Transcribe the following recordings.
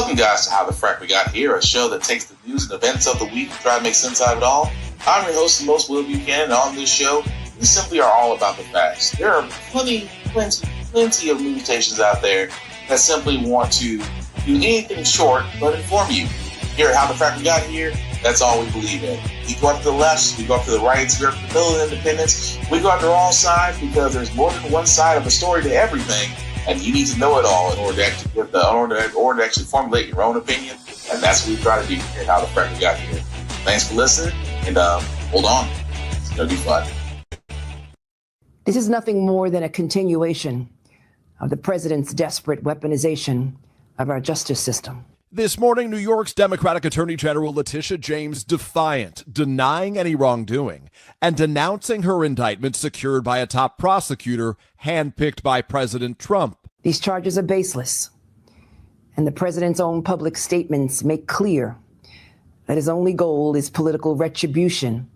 Welcome, guys, to How the Frack We Got Here, a show that takes the news and events of the week and try to make sense out of it all. I'm your host, the most Will Buchanan, and on this show, we simply are all about the facts. There are plenty of news stations out there that simply want to do anything short but inform you. Here at How the Frack We Got Here, that's all we believe in. We go up to the left, we go up to the right, we go up to the middle of independence, we go after all sides because there's more than one side of a story to everything. And you need to know it all in order to actually actually formulate your own opinion. And that's what we try to do here at How the Frack We Got Here. Thanks for listening, and hold on. It's going to be fun. This is nothing more than a continuation of the president's desperate weaponization of our justice system. This morning, New York's Democratic Attorney General Letitia James defiant, denying any wrongdoing, and denouncing her indictment secured by a top prosecutor handpicked by President Trump. These charges are baseless, and the president's own public statements make clear that his only goal is political retribution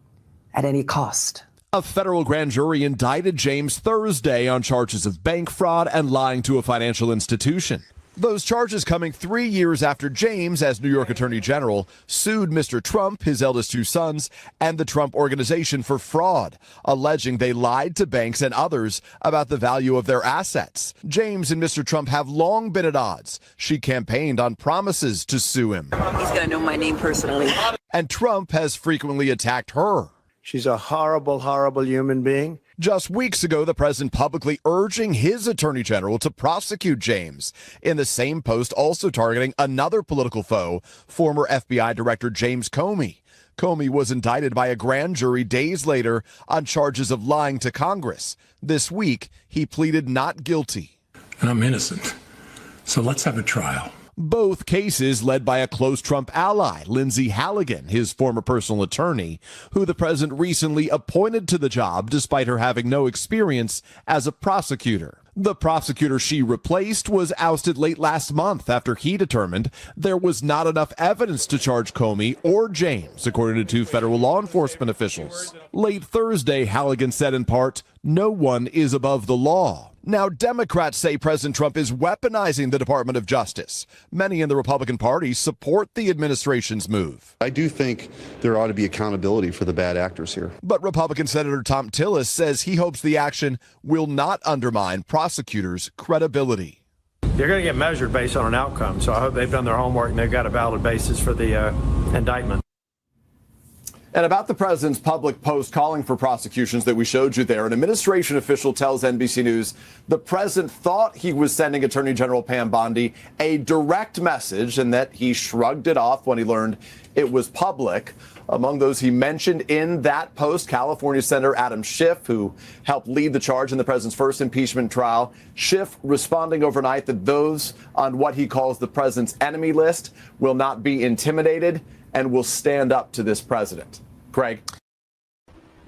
at any cost. A federal grand jury indicted James Thursday on charges of bank fraud and lying to a financial institution. Those charges coming 3 years after James, as New York Attorney General, sued Mr. Trump, his eldest two sons, and the Trump Organization for fraud, alleging they lied to banks and others about the value of their assets. James and Mr. Trump have long been at odds. She campaigned on promises to sue him. He's going to know my name personally. And Trump has frequently attacked her. She's a horrible, horrible human being. Just weeks ago, the president publicly urging his attorney general to prosecute James. In the same post, also targeting another political foe, former FBI Director James Comey. Comey was indicted by a grand jury days later on charges of lying to Congress. This week, he pleaded not guilty. And I'm innocent. So let's have a trial. Both cases led by a close Trump ally, Lindsay Halligan, his former personal attorney, who the president recently appointed to the job despite her having no experience as a prosecutor. The prosecutor she replaced was ousted late last month after he determined there was not enough evidence to charge Comey or James, according to two federal law enforcement officials. Late Thursday, Halligan said in part, "No one is above the law." Now, Democrats say President Trump is weaponizing the Department of Justice. Many in the Republican Party support the administration's move. I do think there ought to be accountability for the bad actors here. But Republican Senator Tom Tillis says he hopes the action will not undermine prosecutors' credibility. They're going to get measured based on an outcome, so I hope they've done their homework and they've got a valid basis for the indictment. And about the president's public post calling for prosecutions that we showed you there, an administration official tells NBC News the president thought he was sending Attorney General Pam Bondi a direct message and that he shrugged it off when he learned it was public. Among those he mentioned in that post, California Senator Adam Schiff, who helped lead the charge in the president's first impeachment trial. Schiff responding overnight that those on what he calls the president's enemy list will not be intimidated and will stand up to this president. Craig?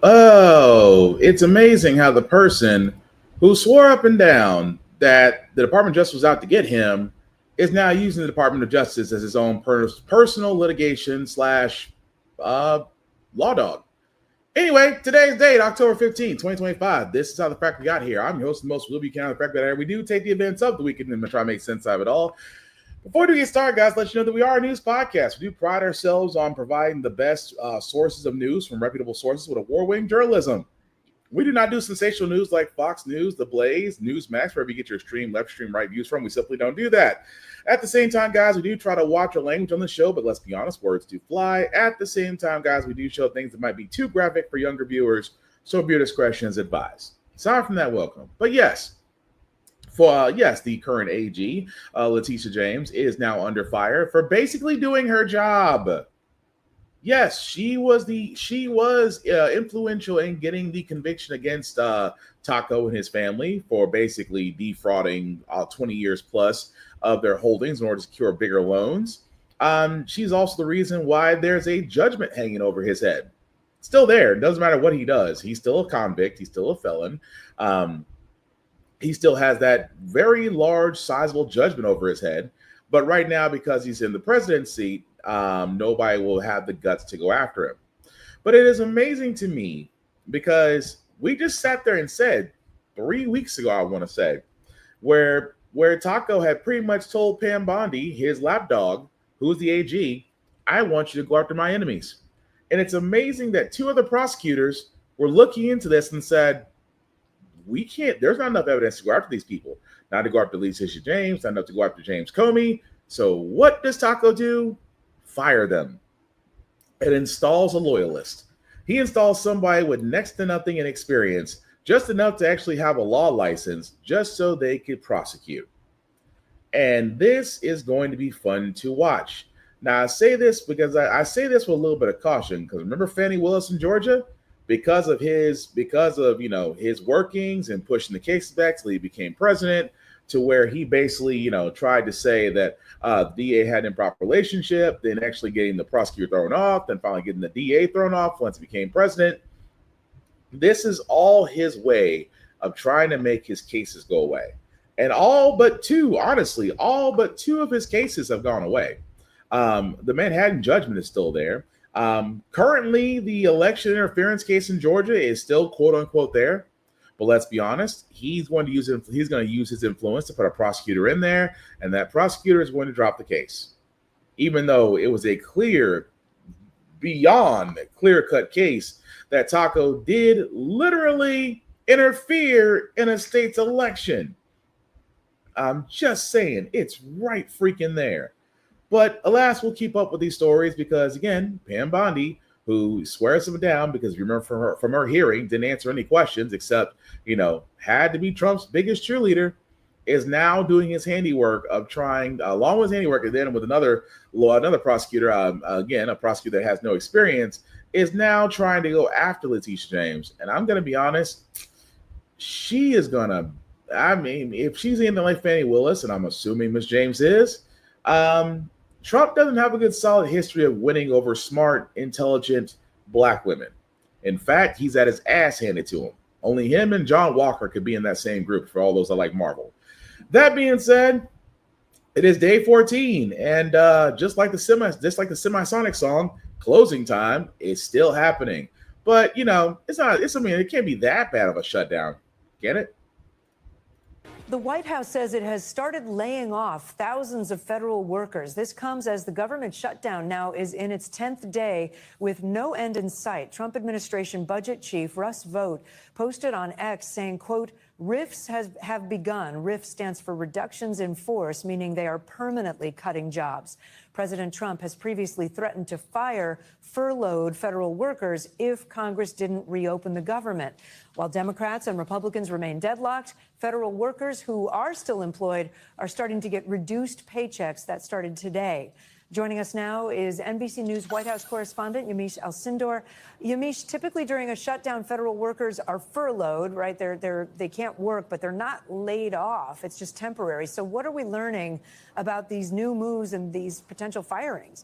Oh, it's amazing how the person who swore up and down that the Department of Justice was out to get him is now using the Department of Justice as his own personal litigation / law dog. Anyway, today's date, October 15, 2025. This is How the Frack We Got Here. I'm your host, the most Will Buchanan, the Frack We Got Here. We do take the events of the weekend and try to make sense out of it all. Before we get started, guys, let you know that we are a news podcast. We do pride ourselves on providing the best sources of news from reputable sources with award-winning journalism. We do not do sensational news like Fox News, The Blaze, Newsmax, wherever you get your extreme left, extreme right views from. We simply don't do that. At the same time, guys, we do try to watch our language on the show, but let's be honest, words do fly. At the same time, guys, we do show things that might be too graphic for younger viewers, so viewer discretion is advised. Aside from that, welcome. But yes, the current AG, Letitia James, is now under fire for basically doing her job. Yes, she was influential in getting the conviction against Taco and his family for basically defrauding 20 years plus of their holdings in order to secure bigger loans. She's also the reason why there's a judgment hanging over his head. Still there. It doesn't matter what he does. He's still a convict. He's still a felon. He still has that very large, sizable judgment over his head. But right now, because he's in the president's seat, nobody will have the guts to go after him. But it is amazing to me because we just sat there and said 3 weeks ago, I want to say, where where Taco had pretty much told Pam Bondi, his lapdog, who's the AG, I want you to go after my enemies. And it's amazing that two other prosecutors were looking into this and said, we can't, there's not enough evidence to go after these people. Not to go after Letitia James, not enough to go after James Comey. So what does Taco do? Fire them. It installs a loyalist. He installs somebody with next to nothing in experience, just enough to actually have a law license, just so they could prosecute. And this is going to be fun to watch. Now, I say this because I say this with a little bit of caution, because remember Fannie Willis in Georgia? Because of his workings and pushing the cases back till he became president, to where he basically, tried to say that the DA had an improper relationship, then actually getting the prosecutor thrown off, then finally getting the DA thrown off once he became president. This is all his way of trying to make his cases go away. And all but two of his cases have gone away. The Manhattan judgment is still there. Currently, the election interference case in Georgia is still quote unquote there. But let's be honest, he's going to use his influence to put a prosecutor in there, and that prosecutor is going to drop the case. Even though it was a beyond clear-cut case that Taco did literally interfere in a state's election. I'm just saying, it's right freaking there. But alas, we'll keep up with these stories because, again, Pam Bondi, who swears them down because, you remember from her hearing, didn't answer any questions except, had to be Trump's biggest cheerleader, is now doing his handiwork of trying, along with his handiwork, and then with another prosecutor, again, a prosecutor that has no experience, is now trying to go after Letitia James. And I'm going to be honest, she is going to, if she's anything like Fannie Willis, and I'm assuming Miss James is, Trump doesn't have a good solid history of winning over smart, intelligent black women. In fact, he's had his ass handed to him. Only him and John Walker could be in that same group for all those that like Marvel. That being said, it is day 14, and just like the Semisonic song, closing time is still happening. But it can't be that bad of a shutdown. Get it? The White House says it has started laying off thousands of federal workers. This comes as the government shutdown now is in its 10th day with no end in sight. Trump administration budget chief Russ Vought posted on X saying, quote, RIFs have begun. RIF stands for reductions in force, meaning they are permanently cutting jobs. President Trump has previously threatened to fire furloughed federal workers if Congress didn't reopen the government. While Democrats and Republicans remain deadlocked, federal workers who are still employed are starting to get reduced paychecks. That started today. Joining us now is NBC News White House correspondent Yamiche Alcindor. Yamiche, typically during a shutdown, federal workers are furloughed, right? They can't work, but they're not laid off. It's just temporary. So what are we learning about these new moves and these potential firings?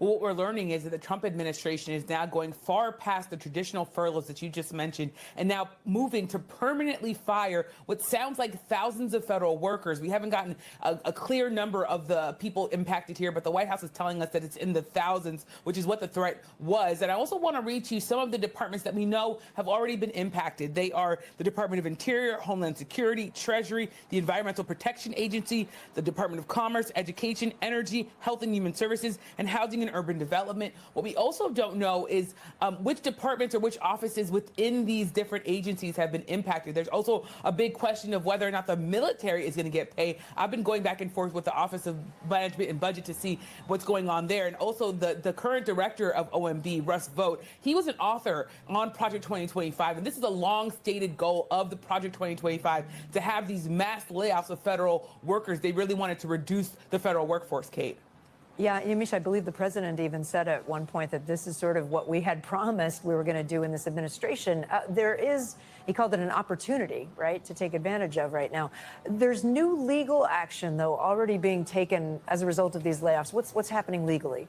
Well, what we're learning is that the Trump administration is now going far past the traditional furloughs that you just mentioned and now moving to permanently fire what sounds like thousands of federal workers. We haven't gotten a clear number of the people impacted here, but the White House is telling us that it's in the thousands, which is what the threat was. And I also want to read to you some of the departments that we know have already been impacted. They are the Department of Interior, Homeland Security, Treasury, the Environmental Protection Agency, the Department of Commerce, Education, Energy, Health and Human Services, and Housing and Urban Development. What we also don't know is which departments or which offices within these different agencies have been impacted. There's also a big question of whether or not the military is going to get paid. I've been going back and forth with the Office of Management and Budget to see what's going on there. And also the current director of OMB, Russ Vought, he was an author on Project 2025. And this is a long stated goal of the Project 2025 to have these mass layoffs of federal workers. They really wanted to reduce the federal workforce, Kate. Yeah, Yamiche, I believe the president even said at one point that this is sort of what we had promised we were going to do in this administration. There is, he called it an opportunity, right, to take advantage of right now. There's new legal action, though, already being taken as a result of these layoffs. What's happening legally?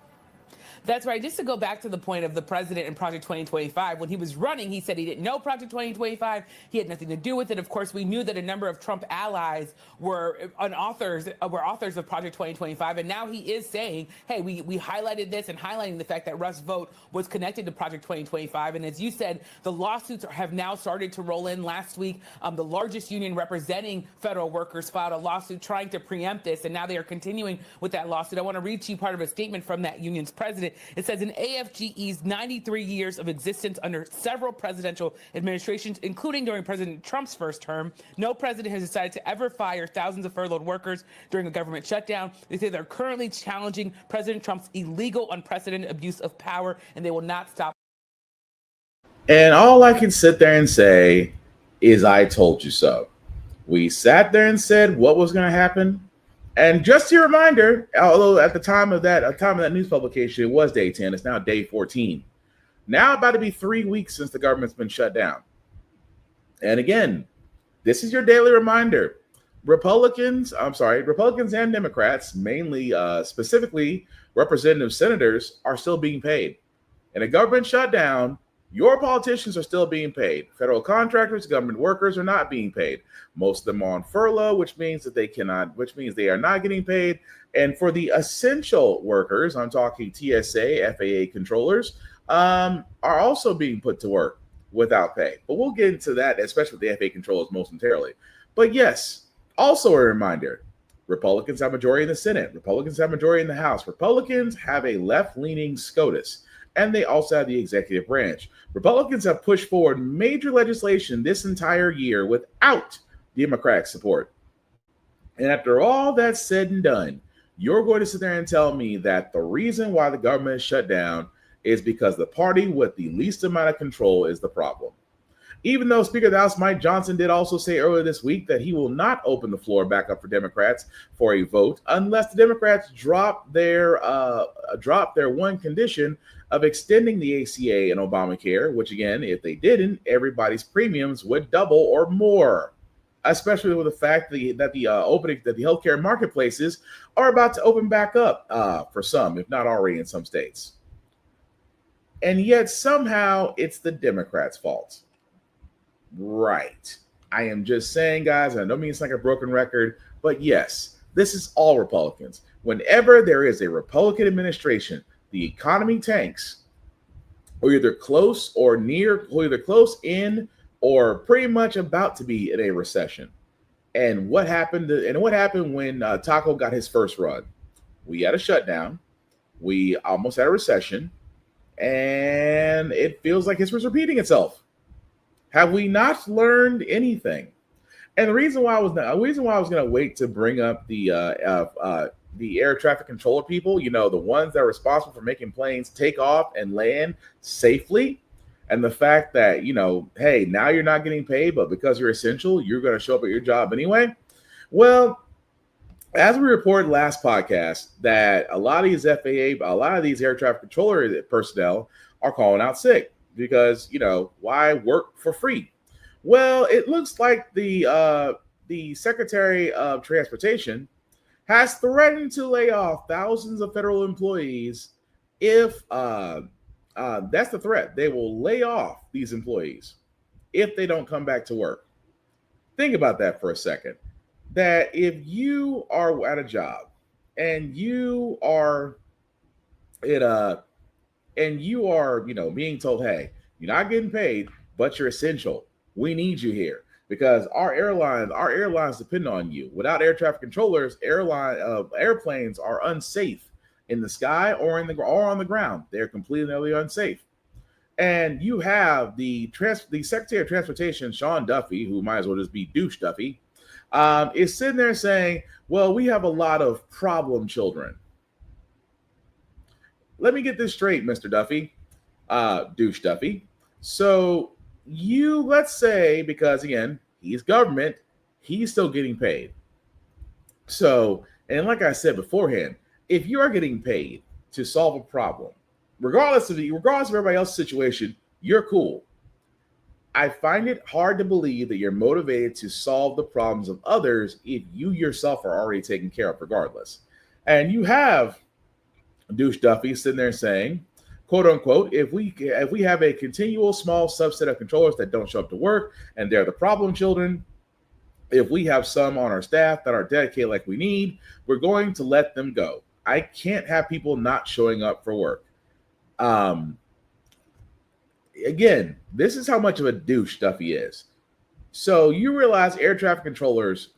That's right. Just to go back to the point of the president and Project 2025, when he was running, he said he didn't know Project 2025. He had nothing to do with it. Of course, we knew that a number of Trump allies were authors of Project 2025. And now he is saying, hey, we highlighted this and highlighting the fact that Russ Vogt was connected to Project 2025. And as you said, the lawsuits have now started to roll in. Last week, the largest union representing federal workers filed a lawsuit trying to preempt this. And now they are continuing with that lawsuit. I want to read to you part of a statement from that union's president. It says, in AFGE's 93 years of existence under several presidential administrations, including during President Trump's first term, no president has decided to ever fire thousands of furloughed workers during a government shutdown. They say they're currently challenging President Trump's illegal, unprecedented abuse of power, and they will not stop. And all I can sit there and say is, I told you so. We sat there and said what was going to happen. And just a reminder, although at the time of that news publication, it was day 10, it's now day 14. Now about to be 3 weeks since the government's been shut down. And again, this is your daily reminder. Republicans and Democrats, mainly specifically representative senators, are still being paid. In a government shutdown, your politicians are still being paid. Federal contractors, government workers are not being paid. Most of them are on furlough, which means they are not getting paid. And for the essential workers, I'm talking TSA, FAA controllers, are also being put to work without pay. But we'll get into that, especially with the FAA controllers momentarily. But yes, also a reminder, Republicans have majority in the Senate. Republicans have majority in the House. Republicans have a left-leaning SCOTUS. And they also have the executive branch. Republicans have pushed forward major legislation this entire year without Democratic support. And after all that's said and done, you're going to sit there and tell me that the reason why the government is shut down is because the party with the least amount of control is the problem. Even though Speaker of the House Mike Johnson did also say earlier this week that he will not open the floor back up for Democrats for a vote unless the Democrats drop their one condition of extending the ACA and Obamacare, which again, if they didn't, everybody's premiums would double or more. Especially with the fact that the healthcare marketplaces are about to open back up for some, if not already in some states. And yet somehow it's the Democrats' fault. Right. I am just saying, guys, I don't mean it's like a broken record, but yes, this is all Republicans. Whenever there is a Republican administration, the economy tanks, or either close in, or pretty much about to be in a recession. And what happened when Taco got his first run? We had a shutdown. We almost had a recession, and it feels like history is repeating itself. Have we not learned anything? And the reason why I was going to wait to bring up the air traffic controller people, the ones that are responsible for making planes take off and land safely, and the fact that, hey, now you're not getting paid, but because you're essential, you're going to show up at your job anyway. Well, as we reported last podcast, that a lot of these air traffic controller personnel are calling out sick. Because, why work for free? Well, it looks like the Secretary of Transportation has threatened to lay off thousands of federal employees if that's the threat. They will lay off these employees if they don't come back to work. Think about that for a second. That if you are at a job and you are being told, hey, you're not getting paid, but you're essential. We need you here because our airlines depend on you. Without air traffic controllers, airplanes are unsafe in the sky or on the ground. They're completely unsafe. And you have the Secretary of Transportation, Sean Duffy, who might as well just be Douche Duffy, is sitting there saying, well, we have a lot of problem children. Let me get this straight, Mr. Duffy, Douche Duffy. So let's say, because again, he's government, he's still getting paid. So, and like I said beforehand, if you are getting paid to solve a problem, regardless of everybody else's situation, you're cool. I find it hard to believe that you're motivated to solve the problems of others if you yourself are already taken care of regardless. And you have Douche Duffy sitting there saying, quote unquote, if we have a continual small subset of controllers that don't show up to work and they're the problem children, if we have some on our staff that are dedicated like we need, we're going to let them go. I can't have people not showing up for work. Again, this is how much of a douche Duffy is. So you realize air traffic controllers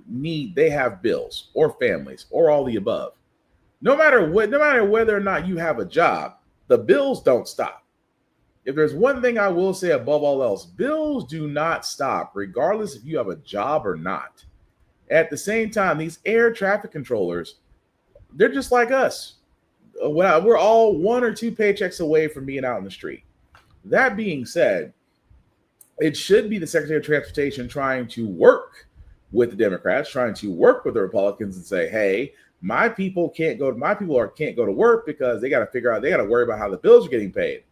they have bills or families or all the above. No matter whether or not you have a job, the bills don't stop. If there's one thing I will say above all else, bills do not stop, regardless if you have a job or not. At the same time, these air traffic controllers, they're just like us. We're all 1 or 2 paychecks away from being out in the street. That being said, it should be the Secretary of Transportation trying to work with the Democrats, trying to work with the Republicans and say, hey, my people can't go to work because they got to worry about how the bills are getting paid.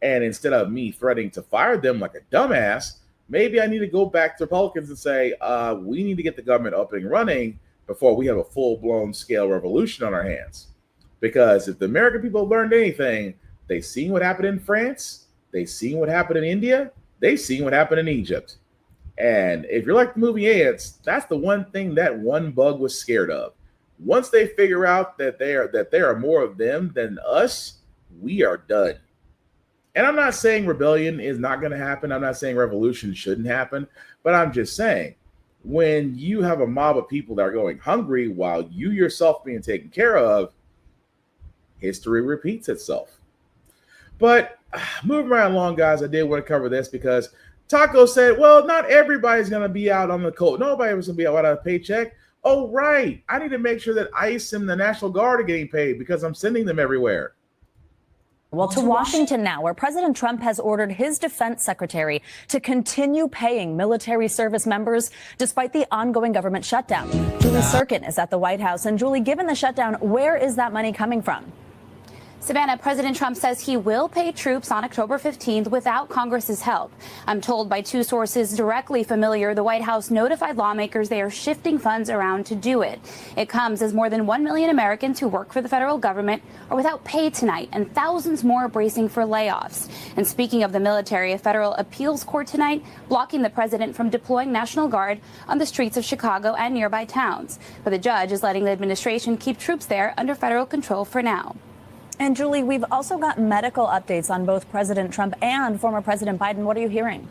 And instead of me threatening to fire them like a dumbass, maybe I need to go back to Republicans and say, we need to get the government up and running before we have a full-blown scale revolution on our hands. Because if the American people learned anything, they've seen what happened in France, they've seen what happened in India, they've seen what happened in Egypt. And if you're like the movie Ants, that's the one thing that one bug was scared of. Once they figure out that there are more of them than us, we are done. And I'm not saying rebellion is not going to happen. I'm not saying revolution shouldn't happen. But I'm just saying, when you have a mob of people that are going hungry while you yourself being taken care of, history repeats itself. But moving right along, guys, I did want to cover this because Taco said, well, not everybody's going to be out on the cold. Nobody was going to be out on a paycheck. Oh, right. I need to make sure that ICE and the National Guard are getting paid because I'm sending them everywhere. Well, to Washington now, where President Trump has ordered his defense secretary to continue paying military service members despite the ongoing government shutdown. Julie Sirkin is at the White House. And Julie, given the shutdown, where is that money coming from? Savannah, President Trump says he will pay troops on October 15th without Congress's help. I'm told by 2 sources directly familiar, the White House notified lawmakers they are shifting funds around to do it. It comes as more than 1 million Americans who work for the federal government are without pay tonight, and thousands more bracing for layoffs. And speaking of the military, a federal appeals court tonight blocking the president from deploying National Guard on the streets of Chicago and nearby towns. But the judge is letting the administration keep troops there under federal control for now. And Julie, we've also got medical updates on both President Trump and former President Biden. What are you hearing?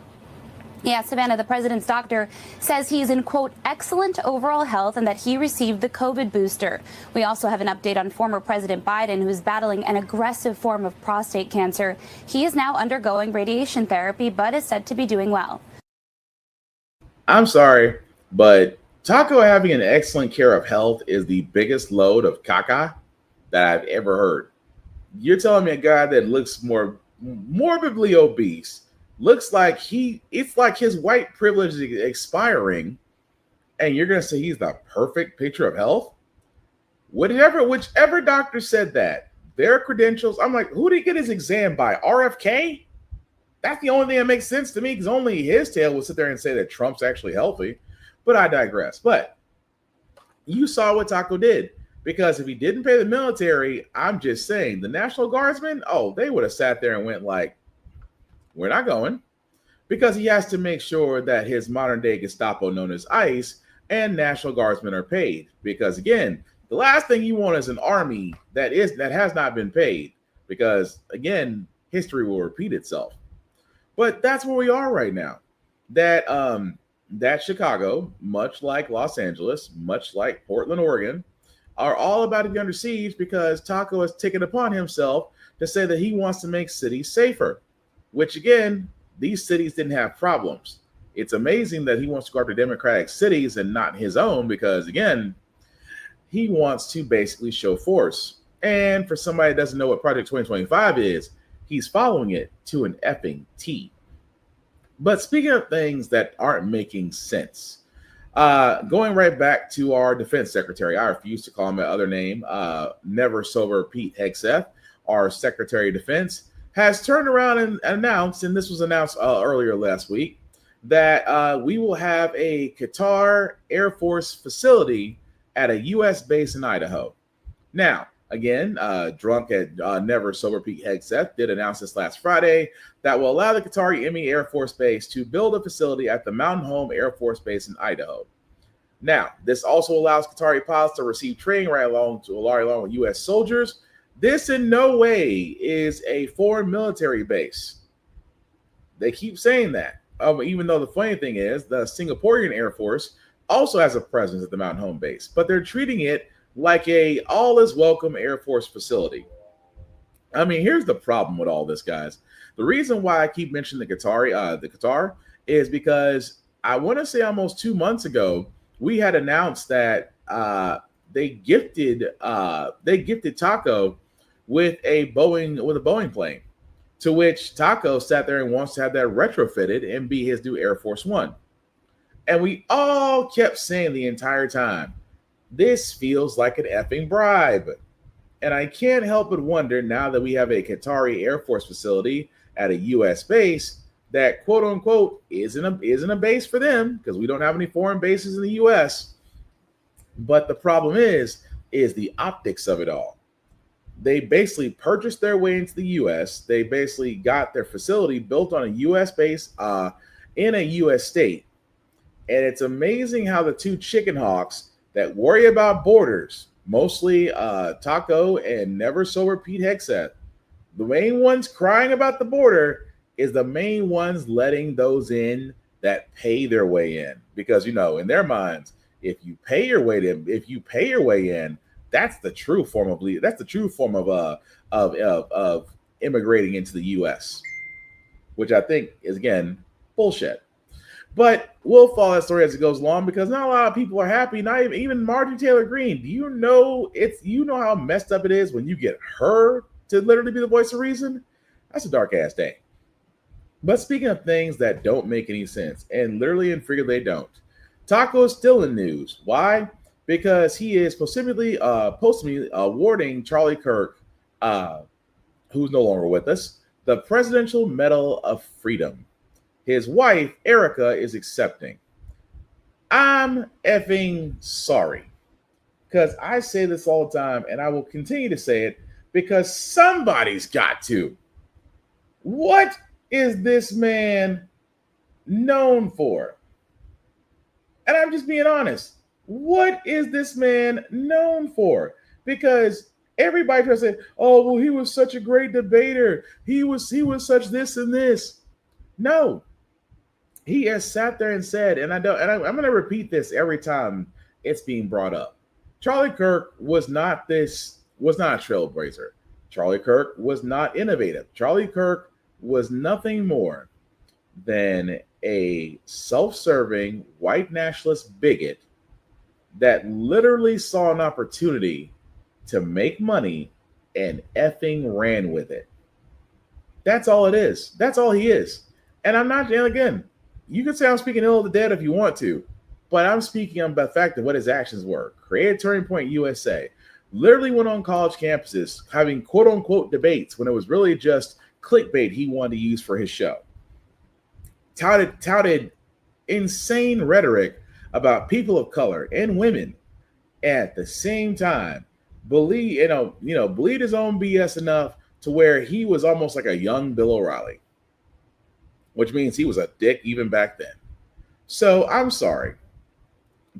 Yeah, Savannah, the president's doctor says he's in, quote, excellent overall health and that he received the COVID booster. We also have an update on former President Biden, who's battling an aggressive form of prostate cancer. He is now undergoing radiation therapy, but is said to be doing well. I'm sorry, but Taco having an excellent care of health is the biggest load of caca that I've ever heard. You're telling me a guy that looks more morbidly obese, looks like it's like his white privilege is expiring, and you're going to say he's the perfect picture of health? Whichever doctor said that, their credentials, I'm like, who did he get his exam by? RFK? That's the only thing that makes sense to me, because only his tail will sit there and say that Trump's actually healthy. But I digress. But you saw what Taco did. Because if he didn't pay the military, I'm just saying, the National Guardsmen, they would have sat there and went like, we're not going. Because he has to make sure that his modern-day Gestapo, known as ICE, and National Guardsmen are paid. Because, again, the last thing you want is an army that has not been paid. Because, again, history will repeat itself. But that's where we are right now. That Chicago, much like Los Angeles, much like Portland, Oregon, are all about to be under siege because Taco has taken upon himself to say that he wants to make cities safer, which, again, these cities didn't have problems. It's amazing that he wants to go after Democratic cities and not his own because, again, he wants to basically show force. And for somebody that doesn't know what Project 2025 is, he's following it to an effing T. But speaking of things that aren't making sense, going right back to our defense secretary, I refuse to call him that other name, never sober Pete Hegseth, our secretary of defense, has turned around and announced, and this was announced earlier last week, that we will have a Qatar Air Force facility at a U.S. base in Idaho. Now, Again, drunk at Never Sober Pete Hegseth did announce this last Friday that will allow the Qatari Emmy Air Force Base to build a facility at the Mountain Home Air Force Base in Idaho. Now, this also allows Qatari pilots to receive training right along with U.S. soldiers. This in no way is a foreign military base. They keep saying that. Even though the funny thing is, the Singaporean Air Force also has a presence at the Mountain Home Base, but they're treating it like a all-is-welcome Air Force facility. I mean, here's the problem with all this, guys. The reason why I keep mentioning the Qatar is because I want to say almost 2 months ago, we had announced that they gifted Taco with a Boeing plane, to which Taco sat there and wants to have that retrofitted and be his new Air Force One. And we all kept saying the entire time, this feels like an effing bribe. And I can't help but wonder, now that we have a Qatari Air Force facility at a U.S. base that, quote unquote, isn't a base for them, because we don't have any foreign bases in the U.S. But the problem is the optics of it all. They basically purchased their way into the U.S. They basically got their facility built on a U.S. base in a U.S. state. And it's amazing how the two chicken hawks that worry about borders, mostly Taco and Never Sober Pete Hegseth, the main ones crying about the border is the main ones letting those in that pay their way in. Because, in their minds, if you pay your way in, that's the true form of immigrating into the U.S., which I think is, again, bullshit. But we'll follow that story as it goes along, because not a lot of people are happy. Not even Marjorie Taylor Greene. Do you know how messed up it is when you get her to literally be the voice of reason? That's a dark ass day. But speaking of things that don't make any sense, and literally and figuratively they don't, Taco is still in news. Why? Because he is posthumously awarding Charlie Kirk, who's no longer with us, the Presidential Medal of Freedom. His wife, Erica, is accepting. I'm effing sorry, because I say this all the time, and I will continue to say it, because somebody's got to. What is this man known for? And I'm just being honest. What is this man known for? Because everybody tries to say, oh, well, he was such a great debater. He was such this and this. No. He has sat there and said, and I'm going to repeat this every time it's being brought up. Charlie Kirk was not a trailblazer. Charlie Kirk was not innovative. Charlie Kirk was nothing more than a self-serving white nationalist bigot that literally saw an opportunity to make money and effing ran with it. That's all it is. That's all he is. And I'm not, and again, you can say I'm speaking ill of the dead if you want to, but I'm speaking on the fact of what his actions were. Created Turning Point USA. Literally went on college campuses having quote unquote debates when it was really just clickbait he wanted to use for his show. Touted insane rhetoric about people of color and women. At the same time, believed his own BS enough to where he was almost like a young Bill O'Reilly, which means he was a dick even back then. So I'm sorry.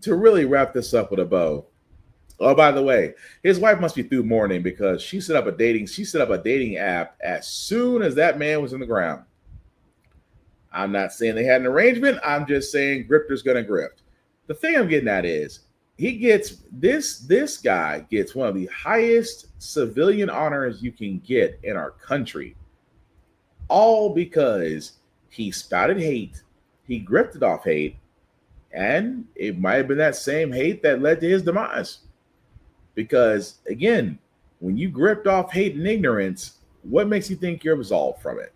To really wrap this up with a bow. Oh, by the way, his wife must be through mourning, because she set up a dating app as soon as that man was in the ground. I'm not saying they had an arrangement. I'm just saying grifter's gonna grift. The thing I'm getting at is this guy gets one of the highest civilian honors you can get in our country, all because he spouted hate, he grifted off hate, and it might have been that same hate that led to his demise. Because, again, when you grift off hate and ignorance, what makes you think you're absolved from it?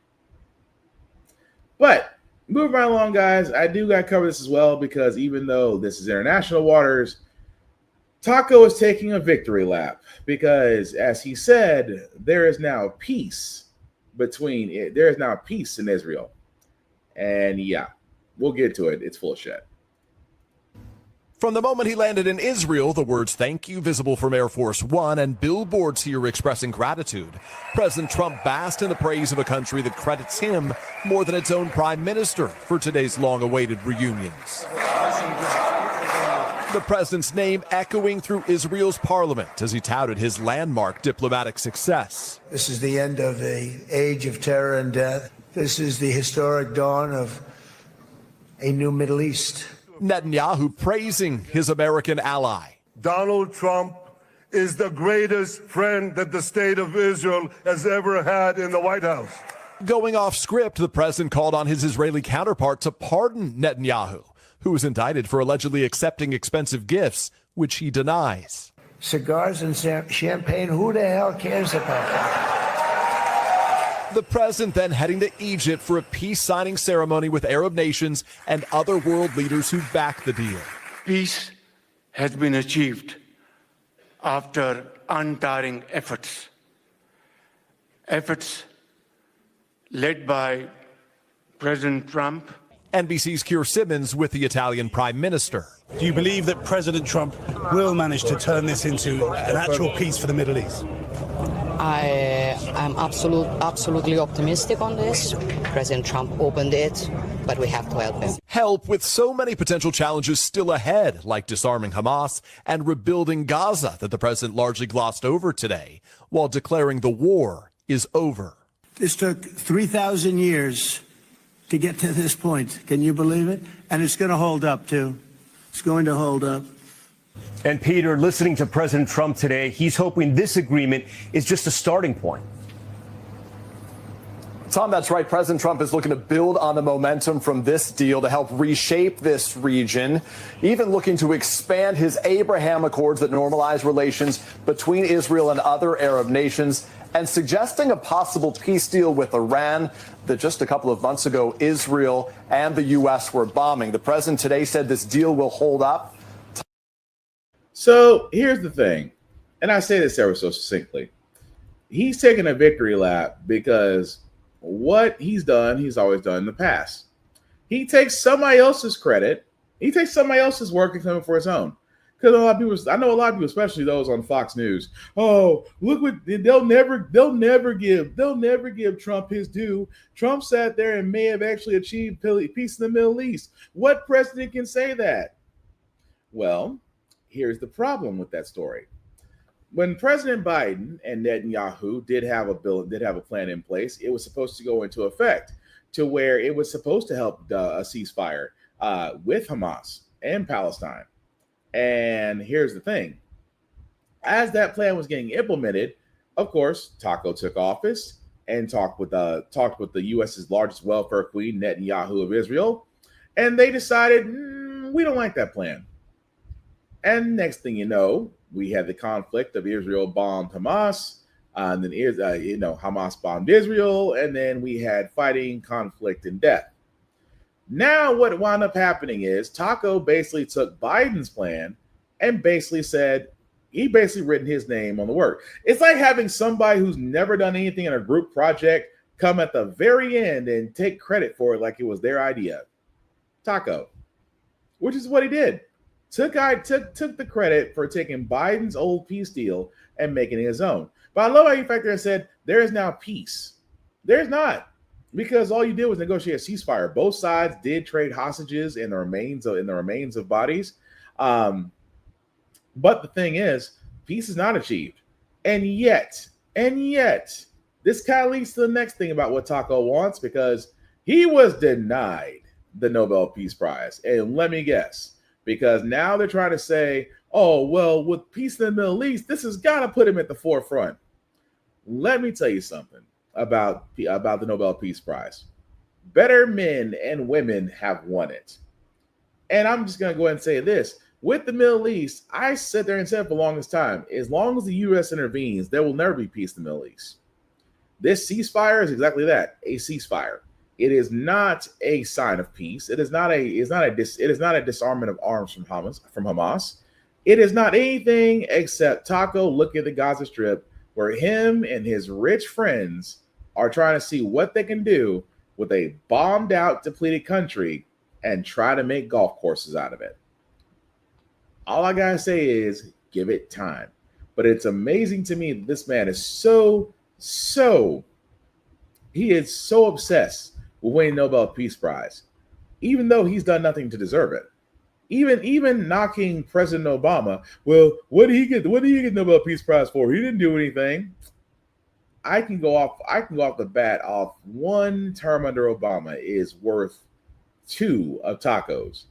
But moving right along, guys, I do got to cover this as well, because even though this is international waters, Taco is taking a victory lap, because, as he said, there is now peace in Israel. And yeah, we'll get to it. It's full of shit. From the moment he landed in Israel, the words "thank you" visible from Air Force One and billboards here expressing gratitude. President Trump basked in the praise of a country that credits him more than its own prime minister for today's long-awaited reunions. The president's name echoing through Israel's parliament as he touted his landmark diplomatic success. This is the end of the age of terror and death. This is the historic dawn of a new Middle East. Netanyahu praising his American ally. Donald Trump is the greatest friend that the state of Israel has ever had in the White House. Going off script, the president called on his Israeli counterpart to pardon Netanyahu, who was indicted for allegedly accepting expensive gifts, which he denies. Cigars and champagne, who the hell cares about that? The president then heading to Egypt for a peace signing ceremony with Arab nations and other world leaders who backed the deal. Peace has been achieved after untiring efforts. Efforts led by President Trump. NBC's Keir Simmons with the Italian Prime Minister. Do you believe that President Trump will manage to turn this into an actual peace for the Middle East? I'm absolutely optimistic on this. President Trump opened it, but we have to help him. Help with so many potential challenges still ahead, like disarming Hamas and rebuilding Gaza that the president largely glossed over today, while declaring the war is over. This took 3,000 years to get to this point. Can you believe it? And it's going to hold up, too. It's going to hold up. And Peter, listening to President Trump today, he's hoping this agreement is just a starting point. Tom, that's right. President Trump is looking to build on the momentum from this deal to help reshape this region, even looking to expand his Abraham Accords that normalize relations between Israel and other Arab nations, and suggesting a possible peace deal with Iran that just a couple of months ago Israel and the U.S. were bombing. The president today said this deal will hold up. So here's the thing, and I say this ever so succinctly. He's taking a victory lap because what he's done, he's always done in the past. He takes somebody else's credit. He takes somebody else's work and coming for his own. Because a lot of people, I know a lot of people, especially those on Fox News, oh, look what they'll never give Trump his due. Trump sat there and may have actually achieved peace in the Middle East. What president can say that? Well, here's the problem with that story. When President Biden and Netanyahu did have a plan in place, it was supposed to go into effect to where it was supposed to help a ceasefire with Hamas and Palestine. And here's the thing. As that plan was getting implemented, of course, Taco took office and talked with the U.S.'s largest welfare queen, Netanyahu of Israel, and they decided, we don't like that plan. And next thing you know, we had the conflict of Israel bombed Hamas, and then Hamas bombed Israel, and then we had fighting, conflict, and death. Now what wound up happening is Taco basically took Biden's plan and basically said, he basically written his name on the work. It's like having somebody who's never done anything in a group project come at the very end and take credit for it like it was their idea. Taco, which is what he did. Took the credit for taking Biden's old peace deal and making it his own. But I love how you factor and said there is now peace. There's not, because all you did was negotiate a ceasefire. Both sides did trade hostages and the remains of bodies. But the thing is, peace is not achieved. And yet, this kind of leads to the next thing about what Taco wants, because he was denied the Nobel Peace Prize. And let me guess. Because now they're trying to say, oh, well, with peace in the Middle East, this has got to put him at the forefront. Let me tell you something about the Nobel Peace Prize. Better men and women have won it. And I'm just going to go ahead and say this. With the Middle East, I sit there and said for the longest time, as long as the U.S. intervenes, there will never be peace in the Middle East. This ceasefire is exactly that, a ceasefire. It is not a sign of peace. It is not a disarmament of arms from Hamas. It is not anything except Taco looking at the Gaza Strip, where him and his rich friends are trying to see what they can do with a bombed out, depleted country and try to make golf courses out of it. All I gotta say is give it time. But it's amazing to me that this man is he is so obsessed with winning the Nobel Peace Prize, even though he's done nothing to deserve it. Even knocking President Obama. Well, what did he get? What did he get the Nobel Peace Prize for? He didn't do anything. I can go off the bat off one term under Obama is worth 2 of tacos.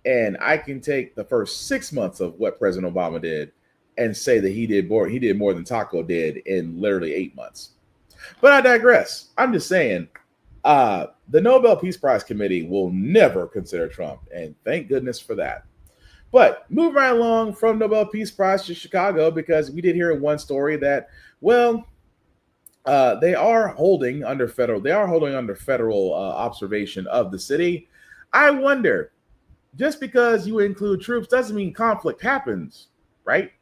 And I can take the first 6 months of what President Obama did and say that he did more than Taco did in literally 8 months. But I digress. I'm just saying, the Nobel Peace Prize Committee will never consider Trump, and thank goodness for that. But moving right along from Nobel Peace Prize to Chicago, because we did hear in one story that, well, they are holding under federal observation of the city. I wonder, just because you include troops doesn't mean conflict happens, right?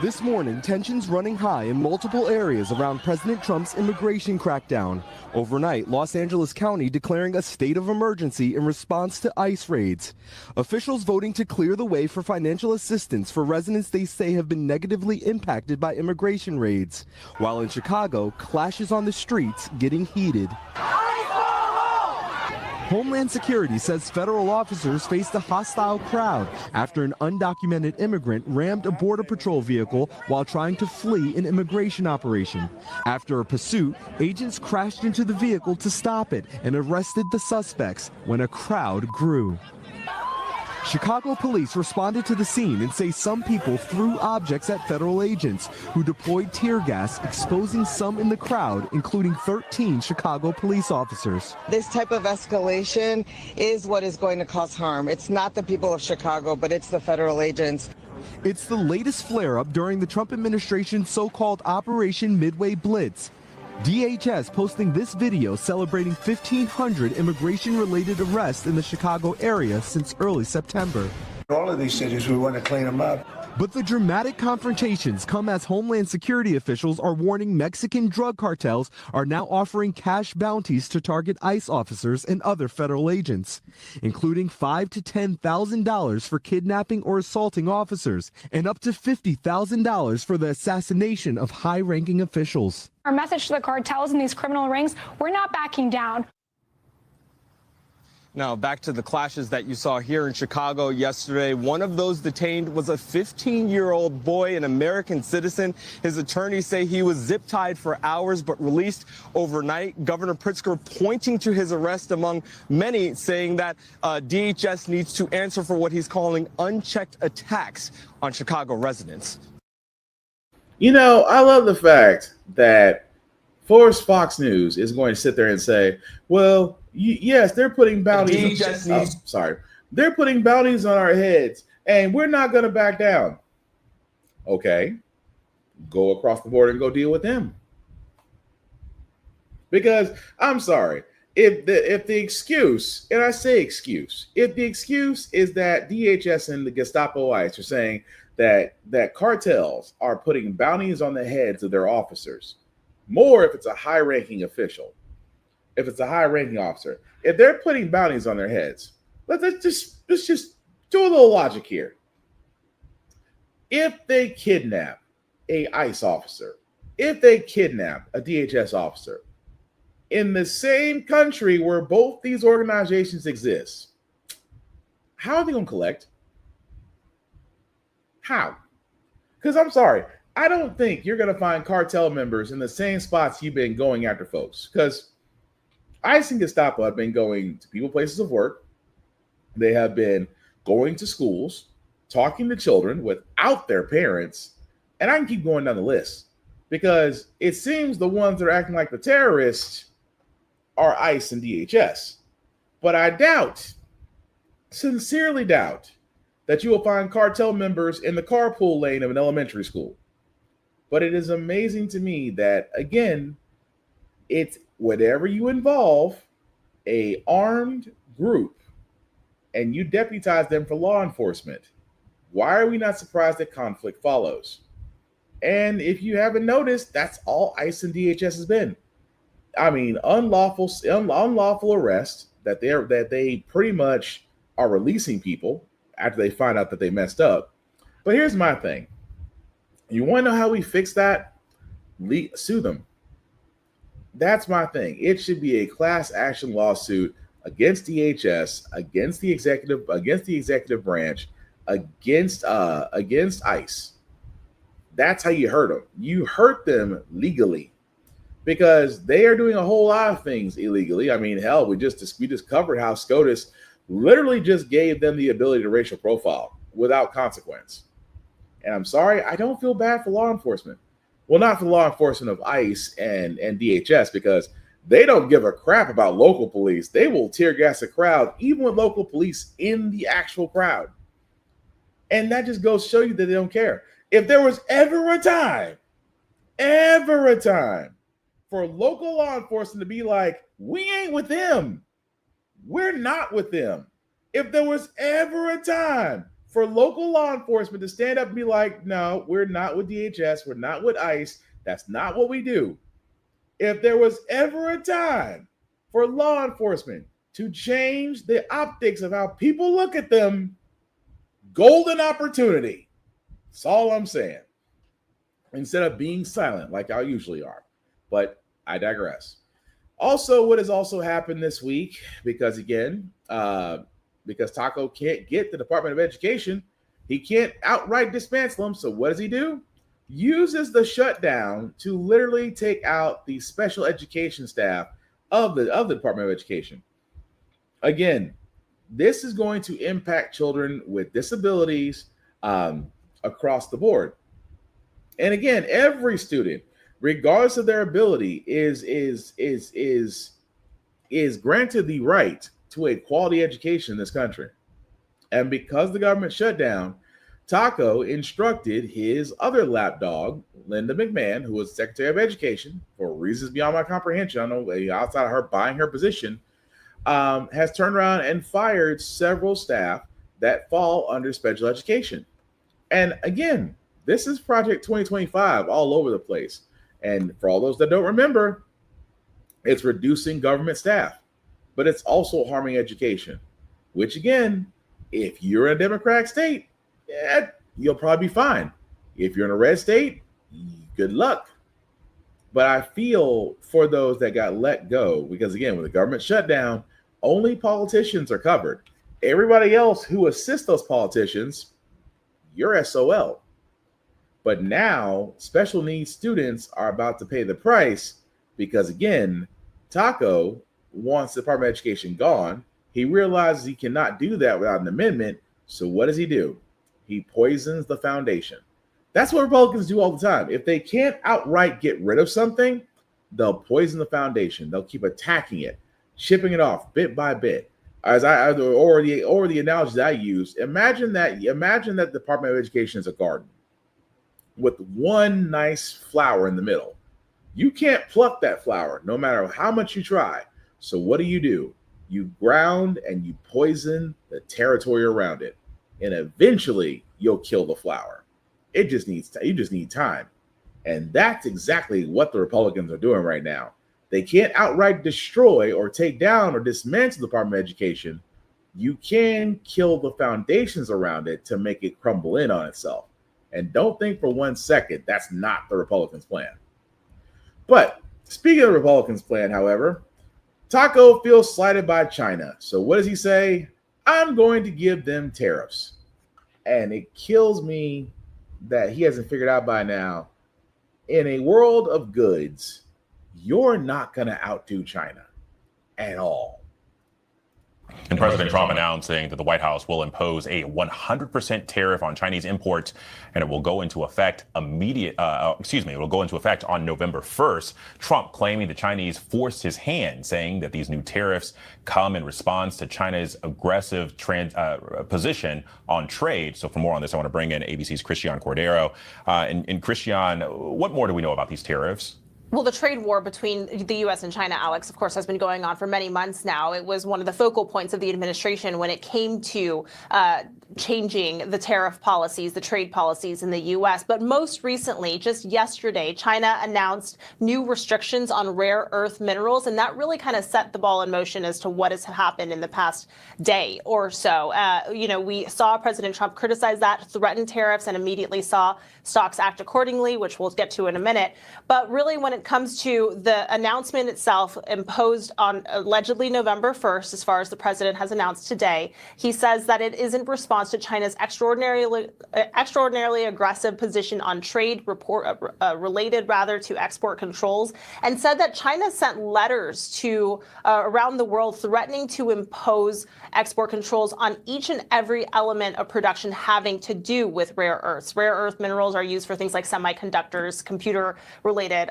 This morning, tensions running high in multiple areas around President Trump's immigration crackdown. Overnight, Los Angeles County declaring a state of emergency in response to ICE raids. Officials voting to clear the way for financial assistance for residents they say have been negatively impacted by immigration raids. While in Chicago, clashes on the streets getting heated. Homeland Security says federal officers faced a hostile crowd after an undocumented immigrant rammed a Border Patrol vehicle while trying to flee an immigration operation. After a pursuit, agents crashed into the vehicle to stop it and arrested the suspects when a crowd grew. Chicago police responded to the scene and say some people threw objects at federal agents who deployed tear gas, exposing some in the crowd, including 13 Chicago police officers. This type of escalation is what is going to cause harm. It's not the people of Chicago, but it's the federal agents. It's the latest flare-up during the Trump administration's so-called Operation Midway Blitz. DHS posting this video celebrating 1,500 immigration-related arrests in the Chicago area since early September. All of these cities, we want to clean them up. But the dramatic confrontations come as Homeland Security officials are warning Mexican drug cartels are now offering cash bounties to target ICE officers and other federal agents, including $5,000 to $10,000 for kidnapping or assaulting officers, and up to $50,000 for the assassination of high-ranking officials. Our message to the cartels and these criminal rings, we're not backing down. Now, back to the clashes that you saw here in Chicago yesterday. One of those detained was a 15-year-old boy, an American citizen. His attorneys say he was zip-tied for hours but released overnight. Governor Pritzker pointing to his arrest among many, saying that DHS needs to answer for what he's calling unchecked attacks on Chicago residents. You know, I love the fact that Fox News is going to sit there and say, well, yes, they're putting bounties. They're putting bounties on our heads, and we're not going to back down. Okay, go across the border and go deal with them. Because I'm sorry, if the excuse, and I say excuse, if the excuse is that DHS and the Gestapo ICE are saying that cartels are putting bounties on the heads of their officers, more if it's a high-ranking official. If it's a high-ranking officer, if they're putting bounties on their heads, let's just do a little logic here. If they kidnap a ICE officer, if they kidnap a DHS officer in the same country where both these organizations exist, how are they going to collect? How? Because I'm sorry, I don't think you're going to find cartel members in the same spots you've been going after folks. Because ICE and Gestapo have been going to people's places of work. They have been going to schools, talking to children without their parents. And I can keep going down the list. Because it seems the ones that are acting like the terrorists are ICE and DHS. But I doubt, sincerely doubt, that you will find cartel members in the carpool lane of an elementary school. But it is amazing to me that, again, it's whatever you involve a armed group and you deputize them for law enforcement, why are we not surprised that conflict follows? And if you haven't noticed, that's all ICE and DHS has been. I mean, unlawful arrest that they pretty much are releasing people after they find out that they messed up. But here's my thing. You want to know how we fix that? Sue them. That's my thing. It should be a class action lawsuit against DHS, against the executive branch, against ICE. That's how you hurt them. You hurt them legally because they are doing a whole lot of things illegally. I mean, hell, we just covered how SCOTUS literally just gave them the ability to racial profile without consequence. And I'm sorry, I don't feel bad for law enforcement. Well, not for law enforcement of ICE and DHS, because they don't give a crap about local police. They will tear gas a crowd, even with local police in the actual crowd. And that just goes to show you that they don't care. If there was ever a time for local law enforcement to be like, we ain't with them, we're not with them. If there was ever a time for local law enforcement to stand up and be like, no, we're not with DHS, we're not with ICE, that's not what we do. If there was ever a time for law enforcement to change the optics of how people look at them, golden opportunity. That's all I'm saying. Instead of being silent like I usually are. But I digress. Also, what has also happened this week, because again, because Taco can't get the Department of Education, he can't outright dismantle them. So what does he do? Uses the shutdown to literally take out the special education staff of the Department of Education. Again, this is going to impact children with disabilities across the board. And again, every student, regardless of their ability, is granted the right to a quality education in this country. And because the government shut down, Taco instructed his other lapdog, Linda McMahon, who was Secretary of Education, for reasons beyond my comprehension, I don't know, outside of her buying her position, has turned around and fired several staff that fall under special education. And again, this is Project 2025 all over the place. And for all those that don't remember, it's reducing government staff, but it's also harming education, which again, if you're in a Democratic state, yeah, you'll probably be fine. If you're in a red state, good luck. But I feel for those that got let go, because again, when the government shut down, only politicians are covered. Everybody else who assists those politicians, you're SOL. But now special needs students are about to pay the price because again, Taco wants the Department of Education gone. He realizes he cannot do that without an amendment. So what does he do? He poisons the foundation. That's what Republicans do all the time. If they can't outright get rid of something, they'll poison the foundation. They'll keep attacking it, chipping it off bit by bit. Or the analogy that I use, imagine that the Department of Education is a garden with one nice flower in the middle. You can't pluck that flower no matter how much you try. So what do? You ground and you poison the territory around it. And eventually you'll kill the flower. You just need time. And that's exactly what the Republicans are doing right now. They can't outright destroy or take down or dismantle the Department of Education. You can kill the foundations around it to make it crumble in on itself. And don't think for 1 second that's not the Republicans' plan. But speaking of the Republicans' plan, however, Taco feels slighted by China. So what does he say? I'm going to give them tariffs. And it kills me that he hasn't figured out by now, in a world of goods, you're not going to outdo China at all. And President Trump announcing that the White House will impose a 100% tariff on Chinese imports, and it will go into effect it will go into effect on November 1st. Trump claiming the Chinese forced his hand, saying that these new tariffs come in response to China's aggressive position on trade. So for more on this, I want to bring in ABC's Christian Cordero. And Christian, what more do we know about these tariffs? Well, the trade war between the U.S. and China, Alex, of course, has been going on for many months now. It was one of the focal points of the administration when it came to changing the tariff policies, the trade policies in the U.S. But most recently, just yesterday, China announced new restrictions on rare earth minerals, and that really kind of set the ball in motion as to what has happened in the past day or so. We saw President Trump criticize that, threaten tariffs, and immediately saw stocks act accordingly, which we'll get to in a minute. But really, when it comes to the announcement itself imposed on allegedly November 1st, as far as the president has announced today, he says that it is in response to China's extraordinarily aggressive position on trade related to export controls, and said that China sent letters to around the world threatening to impose export controls on each and every element of production having to do with rare earths. Rare earth minerals are used for things like semiconductors, computer-related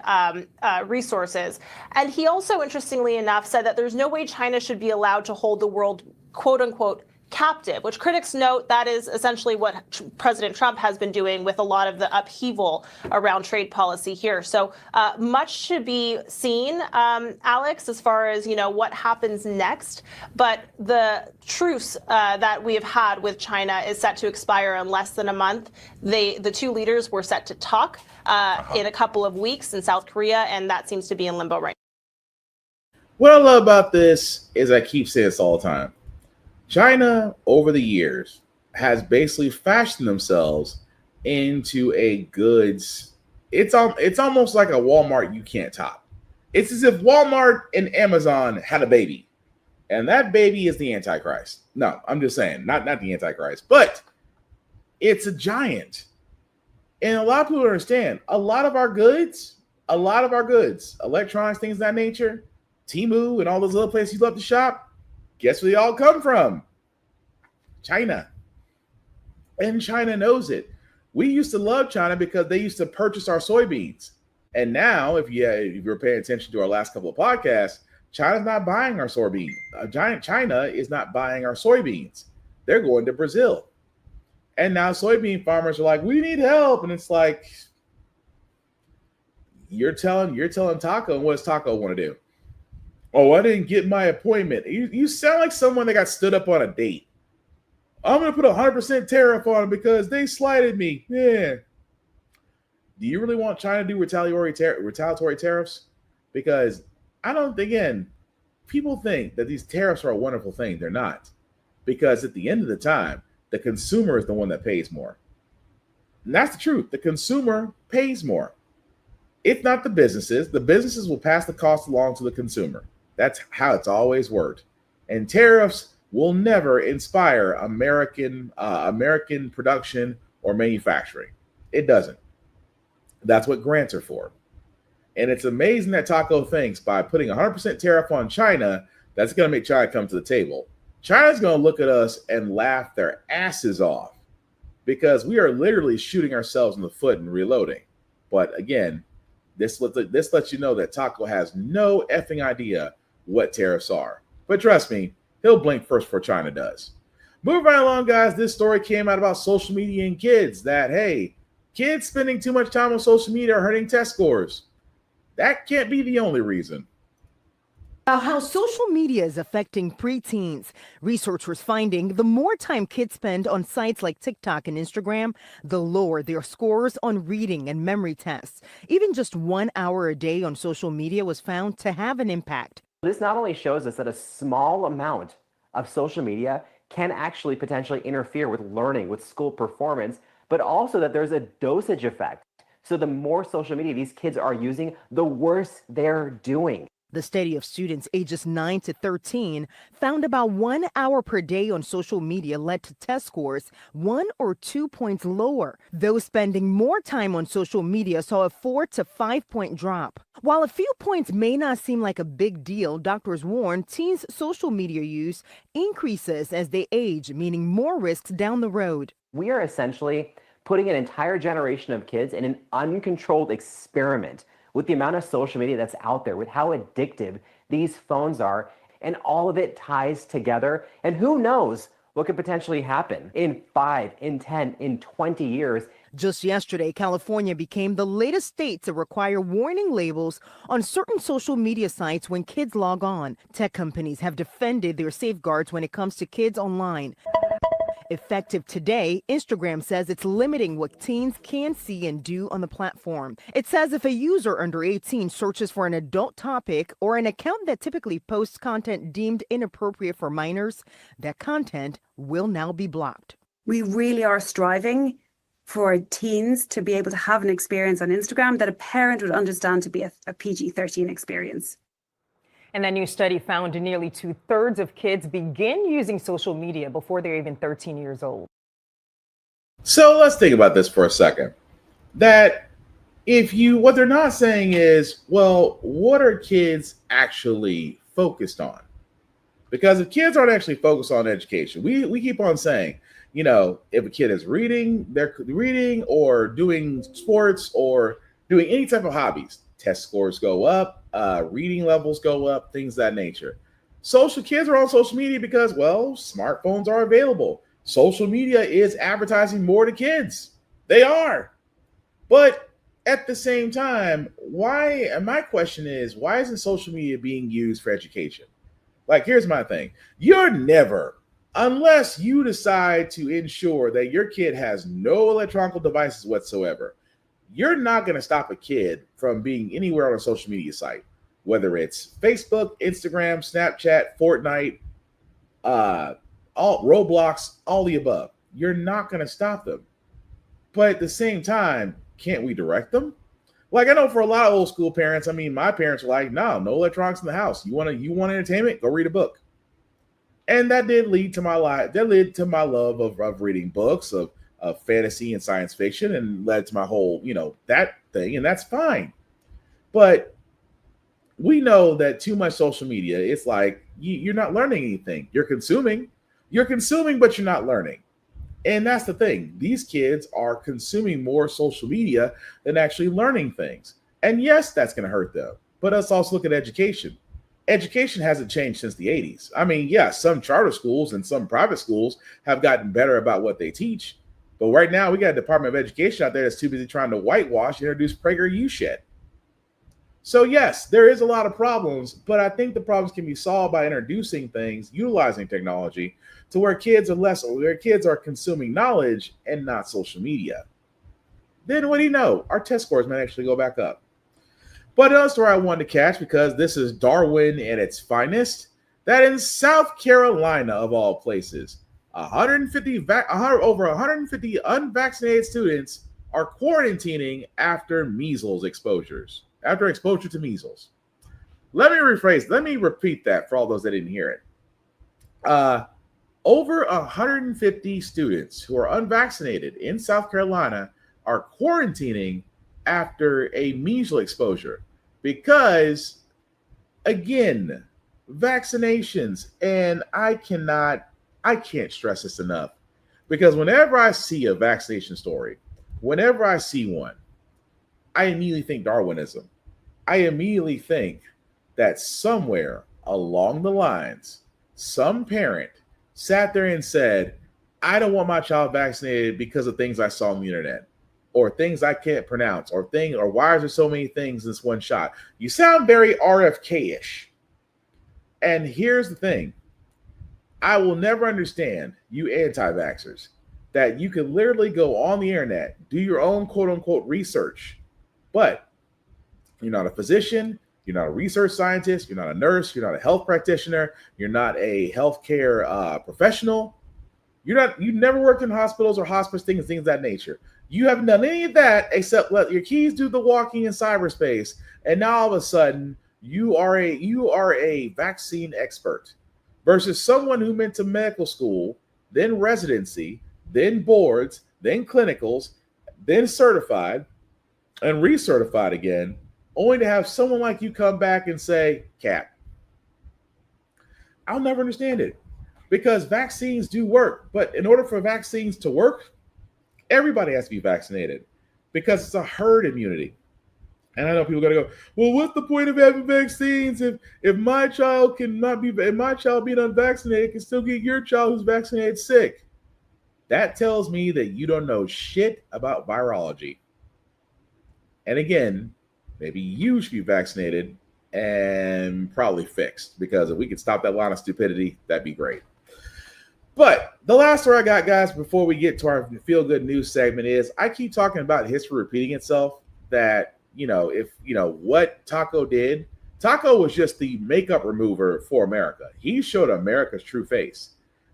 resources. And he also, interestingly enough, said that there's no way China should be allowed to hold the world, quote unquote, captive, which critics note that is essentially what President Trump has been doing with a lot of the upheaval around trade policy here. So much to be seen, Alex, as far as, what happens next. But the truce that we have had with China is set to expire in less than a month. The two leaders were set to talk in a couple of weeks in South Korea, and that seems to be in limbo right now. What I love about this is I keep saying this all the time. China, over the years, has basically fashioned themselves into a goods. It's almost like a Walmart you can't top. It's as if Walmart and Amazon had a baby, and that baby is the Antichrist. No, I'm just saying, not the Antichrist, but it's a giant. And a lot of people understand, a lot of our goods, electronics, things of that nature, Temu and all those other places you love to shop, guess where they all come from? China. And China knows it. We used to love China because they used to purchase our soybeans. And now, if you're paying attention to our last couple of podcasts, China's not buying our soybeans. China is not buying our soybeans. They're going to Brazil. And now soybean farmers are like, we need help. And it's like, you're telling Taco, and what does Taco want to do? Oh, I didn't get my appointment. You sound like someone that got stood up on a date. I'm going to put 100% tariff on them because they slighted me. Yeah. Do you really want China to do retaliatory tariffs? Because again, people think that these tariffs are a wonderful thing. They're not. Because at the end of the time, the consumer is the one that pays more. And that's the truth. The consumer pays more. It's not the businesses. The businesses will pass the cost along to the consumer. That's how it's always worked. And tariffs will never inspire American production or manufacturing. It doesn't. That's what grants are for. And it's amazing that Taco thinks by putting 100% tariff on China, that's going to make China come to the table. China's going to look at us and laugh their asses off because we are literally shooting ourselves in the foot and reloading. But again, this lets you know that Taco has no effing idea what tariffs are. But trust me, he'll blink first before China does. Moving right along, guys, this story came out about social media and kids that, hey, kids spending too much time on social media are hurting test scores. That can't be the only reason. About how social media is affecting preteens. Researchers finding the more time kids spend on sites like TikTok and Instagram, the lower their scores on reading and memory tests. Even just 1 hour a day on social media was found to have an impact. This not only shows us that a small amount of social media can actually potentially interfere with learning, with school performance, but also that there's a dosage effect. So the more social media these kids are using, the worse they're doing. The study of students ages 9 to 13 found about 1 hour per day on social media led to test scores 1 or 2 points lower. Those spending more time on social media saw a 4 to 5 point drop. While a few points may not seem like a big deal, doctors warn teens' social media use increases as they age, meaning more risks down the road. We are essentially putting an entire generation of kids in an uncontrolled experiment with the amount of social media that's out there, with how addictive these phones are, and all of it ties together. And who knows what could potentially happen in 5, in 10, in 20 years. Just yesterday, California became the latest state to require warning labels on certain social media sites when kids log on. Tech companies have defended their safeguards when it comes to kids online. Effective today, Instagram says it's limiting what teens can see and do on the platform. It says if a user under 18 searches for an adult topic or an account that typically posts content deemed inappropriate for minors, that content will now be blocked. We really are striving for teens to be able to have an experience on Instagram that a parent would understand to be a PG-13 experience. And that new study found nearly 2/3 of kids begin using social media before they're even 13 years old. So let's think about this for a second. That what they're not saying is, well, what are kids actually focused on? Because if kids aren't actually focused on education, we keep on saying, if a kid is reading, they're reading or doing sports or doing any type of hobbies, test scores go up, reading levels go up, things of that nature. Kids are on social media because, well, smartphones are available. Social media is advertising more to kids. They are. But at the same time, my question is, why isn't social media being used for education? Like, here's my thing. You're never, unless you decide to ensure that your kid has no electronic devices whatsoever, you're not going to stop a kid from being anywhere on a social media site, whether it's Facebook, Instagram, Snapchat, Fortnite, Roblox, all the above. You're not going to stop them. But at the same time, can't we direct them? Like, I know for a lot of old school parents, my parents were like, no electronics in the house. You want entertainment? Go read a book. And that did lead to my life. That led to my love of reading books, of fantasy and science fiction, and led to my whole, that thing. And that's fine. But we know that too much social media, it's like you're not learning anything. You're consuming, but you're not learning. And that's the thing. These kids are consuming more social media than actually learning things. And yes, that's going to hurt them. But let's also look at education. Education hasn't changed since the 80s. Yes, some charter schools and some private schools have gotten better about what they teach. But right now, we got a Department of Education out there that's too busy trying to whitewash and introduce PragerU shit. So yes, there is a lot of problems, but I think the problems can be solved by introducing things, utilizing technology to where kids are consuming knowledge and not social media. Then what do you know? Our test scores might actually go back up. But another story I wanted to catch, because this is Darwin at its finest, that in South Carolina, of all places, over 150 unvaccinated students are quarantining after exposure to measles. Let me repeat that for all those that didn't hear it. Over 150 students who are unvaccinated in South Carolina are quarantining after a measles exposure because, again, vaccinations, and I can't stress this enough, because whenever I see a vaccination story, whenever I see one, I immediately think Darwinism. I immediately think that somewhere along the lines, some parent sat there and said, I don't want my child vaccinated because of things I saw on the internet, or things I can't pronounce, or why is there so many things in this one shot? You sound very RFK-ish. And here's the thing. I will never understand you anti-vaxxers that you can literally go on the internet, do your own quote unquote research, but you're not a physician, you're not a research scientist, you're not a nurse, you're not a health practitioner, you're not a healthcare professional. You never worked in hospitals or hospice things of that nature. You haven't done any of that except let your keys do the walking in cyberspace, and now all of a sudden you are a vaccine expert. Versus someone who went to medical school, then residency, then boards, then clinicals, then certified, and recertified again, only to have someone like you come back and say, Cap. I'll never understand it, because vaccines do work. But in order for vaccines to work, everybody has to be vaccinated, because it's a herd immunity. And I know people are going to go, well, what's the point of having vaccines if my child being unvaccinated can still get your child who's vaccinated sick? That tells me that you don't know shit about virology. And again, maybe you should be vaccinated and probably fixed, because if we could stop that line of stupidity, that'd be great. But the last story I got, guys, before we get to our feel good news segment is I keep talking about history repeating itself. That, if what Taco did, Taco was just the makeup remover for America. He showed America's true face.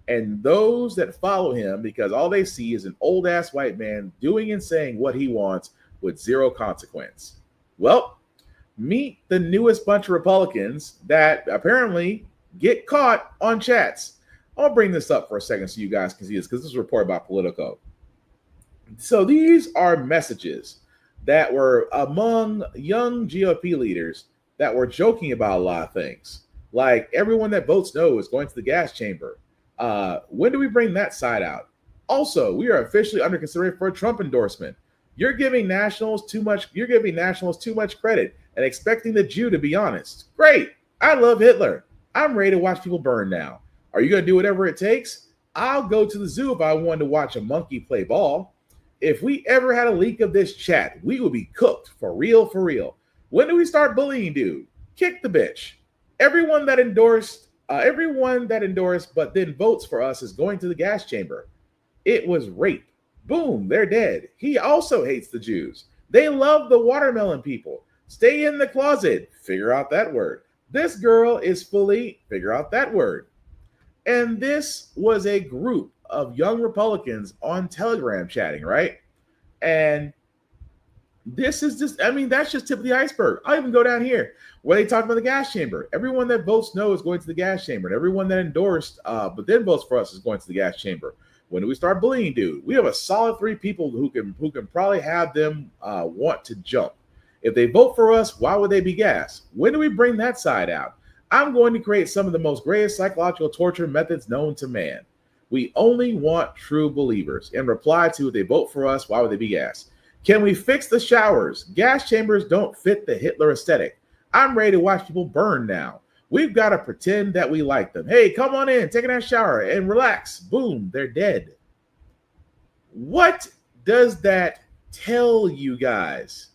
And those that follow him, because all they see is an old ass white man doing and saying what he wants with zero consequence. Well, meet the newest bunch of Republicans that apparently get caught on chats. I'll bring this up for a second so you guys can see this, because this is a report by Politico. So these are messages that were among young GOP leaders that were joking about a lot of things. Like, everyone that votes no is going to the gas chamber. When do we bring that side out? Also, we are officially under consideration for a Trump endorsement. You're giving nationals too much credit and expecting the Jew to be honest. Great. I love Hitler. I'm ready to watch people burn now. Are you going to do whatever it takes? I'll go to the zoo if I wanted to watch a monkey play ball. If we ever had a leak of this chat, we would be cooked for real, for real. When do we start bullying dude? Kick the bitch. Everyone that endorsed but then votes for us is going to the gas chamber. It was rape. Boom, they're dead. He also hates the Jews. They love the watermelon people. Stay in the closet. Figure out that word. This girl is fully, figure out that word. And this was a group of young Republicans on Telegram chatting, right? And this is just, that's just tip of the iceberg. I'll even go down here where they talk about the gas chamber. Everyone that votes no is going to the gas chamber. And everyone that endorsed, but then votes for us is going to the gas chamber. When do we start bullying dude? We have a solid 3 people who can probably have them want to jump. If they vote for us, why would they be gas? When do we bring that side out? I'm going to create some of the most greatest psychological torture methods known to man. We only want true believers. In reply to, if they vote for us, why would they be gas? Can we fix the showers? Gas chambers don't fit the Hitler aesthetic. I'm ready to watch people burn now. We've got to pretend that we like them. Hey, come on in, take a nice shower and relax. Boom, they're dead. What does that tell you guys?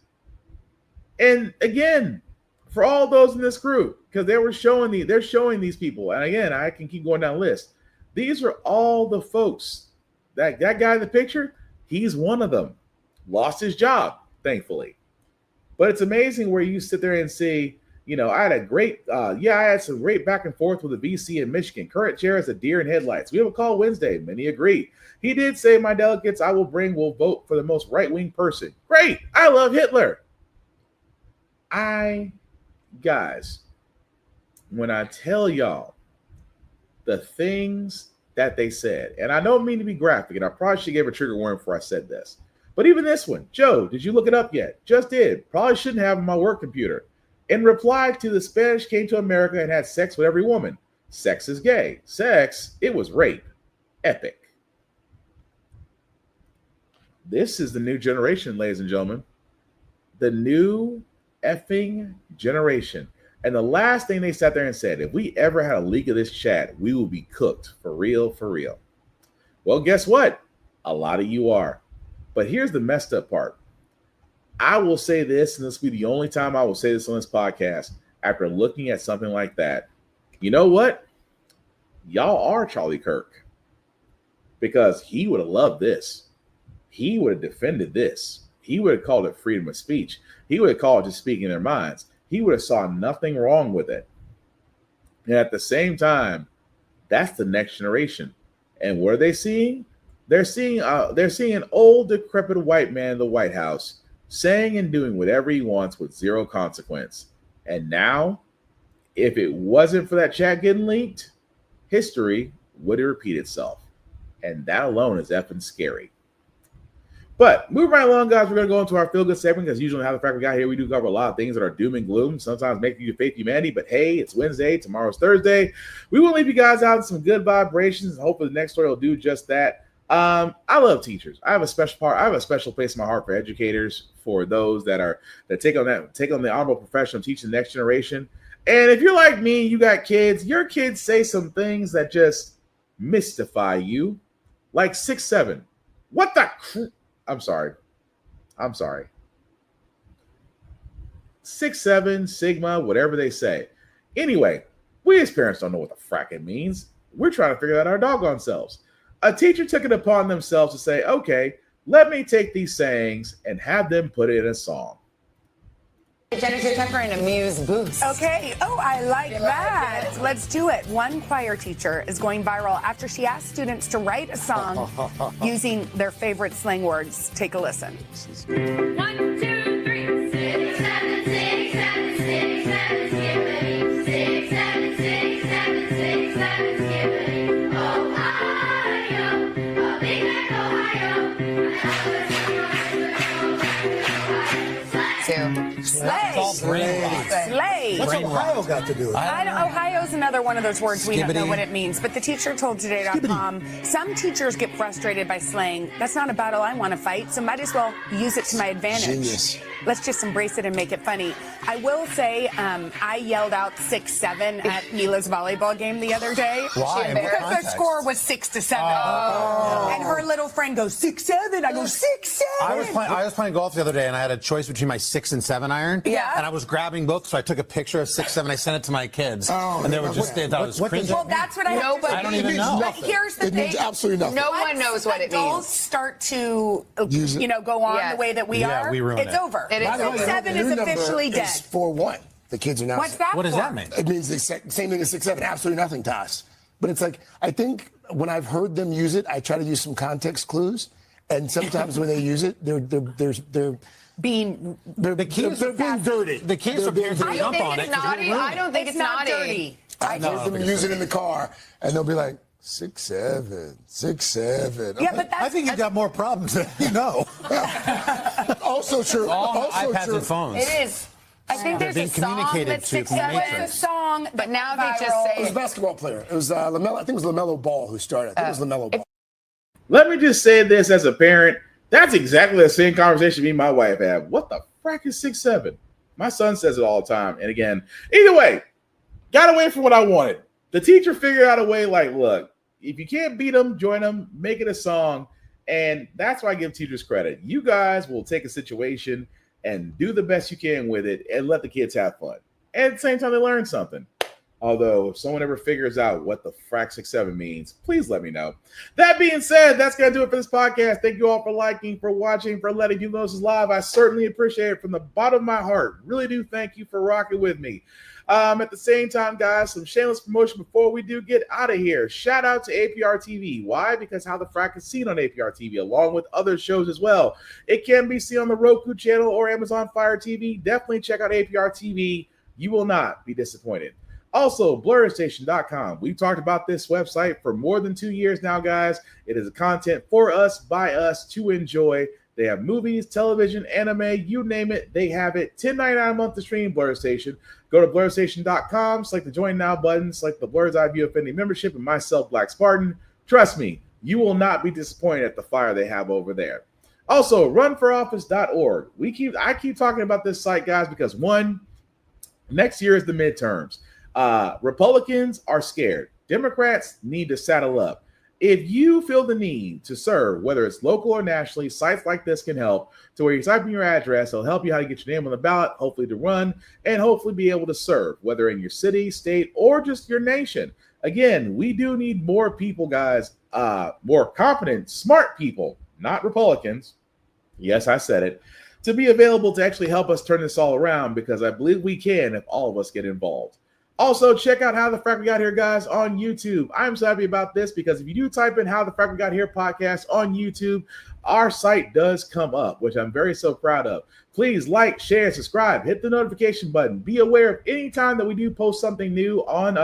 And again, for all those in this group, because they're showing these people, and again, I can keep going down the list. These are all the folks. That guy in the picture, he's one of them. Lost his job, thankfully. But it's amazing where you sit there and see, I had some great back and forth with the VC in Michigan. Current chair is a deer in headlights. We have a call Wednesday. Many agree. He did say, my delegates I will bring will vote for the most right-wing person. Great. I love Hitler. Guys, when I tell y'all the things that they said, and I don't mean to be graphic, and I probably should give a trigger warning before I said this, but even this one, Joe, did you look it up yet? Just did. Probably shouldn't have on my work computer. In reply to the Spanish came to America and had sex with every woman. Sex is gay. Sex, it was rape. Epic. This is the new generation, ladies and gentlemen. The new effing generation. And the last thing they sat there and said, if we ever had a leak of this chat, we will be cooked for real, for real. Well, guess what? A lot of you are. But here's the messed up part. I will say this, and this will be the only time I will say this on this podcast after looking at something like that. You know what? Y'all are Charlie Kirk. Because he would have loved this. He would have defended this. He would have called it freedom of speech. He would have called it just speaking their minds. He would have saw nothing wrong with it. And at the same time, that's the next generation. And what are they seeing? They're seeing an old, decrepit white man in the White House saying and doing whatever he wants with zero consequence. And now, if it wasn't for that chat getting leaked, history would repeat itself. And that alone is effing scary. But moving right along, guys, we're going to go into our feel-good segment because usually how the fact we got here, we do cover a lot of things that are doom and gloom, sometimes making you faith humanity. But hey, it's Wednesday. Tomorrow's Thursday. We will leave you guys out with some good vibrations, and hopefully the next story will do just that. I love teachers. I have a special place in my heart for educators, for those that take on the honorable profession of teaching the next generation. And if you're like me, you got kids, your kids say some things that just mystify you. like 6'7". What the? I'm sorry. 6'7", Sigma, whatever they say. Anyway, we as parents don't know what the frack it means. We're trying to figure out our doggone selves. A teacher took it upon themselves to say, okay, let me take these sayings and have them put it in a song. Jennifer Tucker and Amuse Boost. Okay. Oh, I like that. Let's do it. One choir teacher is going viral after she asked students to write a song using their favorite slang words. Take a listen. 1, 2, 3. 6, 7, 6, 7, 6, 7, skippity. 6, 7, 6, 7, 6, 7, skippity. Ohio, a big man, Ohio. Slay. What's Ohio got to do with it? Ohio's another one of those words we don't know what it means. But the teacher told Today.com, some teachers get frustrated by slang. That's not a battle I want to fight, so might as well use it to my advantage. Genius. Let's just embrace it and make it funny. I will say, I yelled out 6-7 at Mila's volleyball game the other day. Why? Because the score was 6-7. And her little friend goes 6-7. I go 6-7. I was playing golf the other day, and I had a choice between my 6 and 7 iron. Yeah. And I was grabbing both, so I took a picture of 6-7. I sent it to my kids, and they were just they thought it was cringe. Well, that's what I have to say. I don't even know. But here's the It thing. means absolutely nothing. No one knows what it Adults means. start to, go on the way that we are. we ruin it's it. over. It is By the way, 6-7 the is new number officially dead. is 4-1. The kids are now. What's that What does for? that mean? It means the same thing as 6-7. Absolutely nothing to us. But it's like, I think when I've heard them use it, I try to use some context clues. And sometimes when they use it, they're Being being dirty. The kids are parents I to don't jump think on it's it. 'cause naughty. they ruin I it. don't think it's not naughty. dirty. I've heard them use it in the car, and they'll be like, 6-7, 6-7. Yeah, but I think you've got more problems than you know. Also true. All Also iPads true. and phones. It is. I think They're there's being a song communicated that's to from the 6-7. Matrix. It's a song, But now they just viral. say It was a basketball player. It was LaMelo. I think it was LaMelo Ball who started. I think it was LaMelo Ball. Let me just say this as a parent. That's exactly the same conversation me and my wife had. What the frack is 6'7"? My son says it all the time. And again, either way, got away from what I wanted. The teacher figured out a way like, look, if you can't beat them, join them, make it a song. And that's why I give teachers credit. You guys will take a situation and do the best you can with it and let the kids have fun. And at the same time, they learn something. Although, if someone ever figures out what the frack 6-7 means, please let me know. That being said, that's going to do it for this podcast. Thank you all for liking, for watching, for letting you know this is live. I certainly appreciate it from the bottom of my heart. Really do thank you for rocking with me. At the same time, guys, some shameless promotion before we do get out of here. Shout out to APR TV. Why? Because How the Frack is seen on APR TV, along with other shows as well. It can be seen on the Roku channel or Amazon Fire TV. Definitely check out APR TV. You will not be disappointed. Also, BlurStation.com. We've talked about this website for more than 2 years now, guys. It is content for us, by us, to enjoy. They have movies, television, anime, you name it, they have it. $10.99 a month to stream Blur Station. Go to BlurStation.com, select the Join Now button, select the Blur's Eye View Affinity membership, and myself, Black Spartan. Trust me, you will not be disappointed at the fire they have over there. Also, runforoffice.org. I keep talking about this site, guys, because one, next year is the midterms. Republicans are scared. Democrats need to saddle up. If you feel the need to serve, whether it's local or nationally, sites like this can help. To where you type in your address, it'll help you how to get your name on the ballot, hopefully to run, and hopefully be able to serve, whether in your city, state, or just your nation. Again, we do need more people, guys, more competent, smart people, not Republicans. Yes, I said it. To be available to actually help us turn this all around, because I believe we can if all of us get involved. Also, check out How the Frack We Got Here, guys, on YouTube. I'm so happy about this because if you do type in How the Frack We Got Here podcast on YouTube, our site does come up, which I'm very so proud of. Please like, share, subscribe, hit the notification button. Be aware of any time that we do post something new on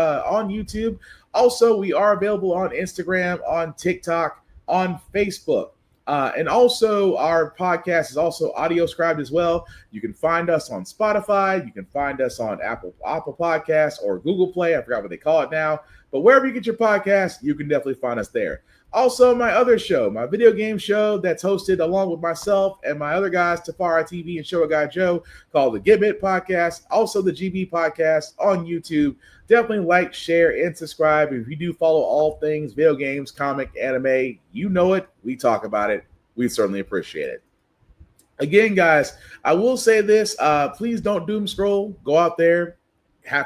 YouTube. Also, we are available on Instagram, on TikTok, on Facebook. And also, our podcast is also audio scribed as well. You can find us on Spotify. You can find us on Apple Podcasts or Google Play. I forgot what they call it now. But wherever you get your podcast, you can definitely find us there. Also, my other show, my video game show that's hosted along with myself and my other guys, Tafara TV and Show Guy Joe, called the Get It Podcast. Also, the GB Podcast on YouTube. Definitely like, share, and subscribe. If you do follow all things video games, comic, anime, you know it. We talk about it. We certainly appreciate it. Again, guys, I will say this. Please don't doom scroll. Go out there,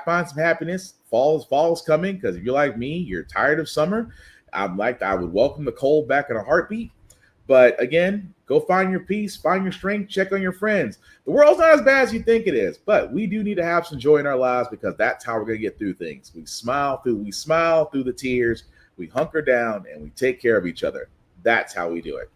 find some happiness. Fall is coming, because if you're like me, you're tired of summer. I would welcome the cold back in a heartbeat. But again, go find your peace, find your strength, check on your friends. The world's not as bad as you think it is, but we do need to have some joy in our lives, because that's how we're going to get through things. We smile through the tears, we hunker down, and we take care of each other. That's how we do it.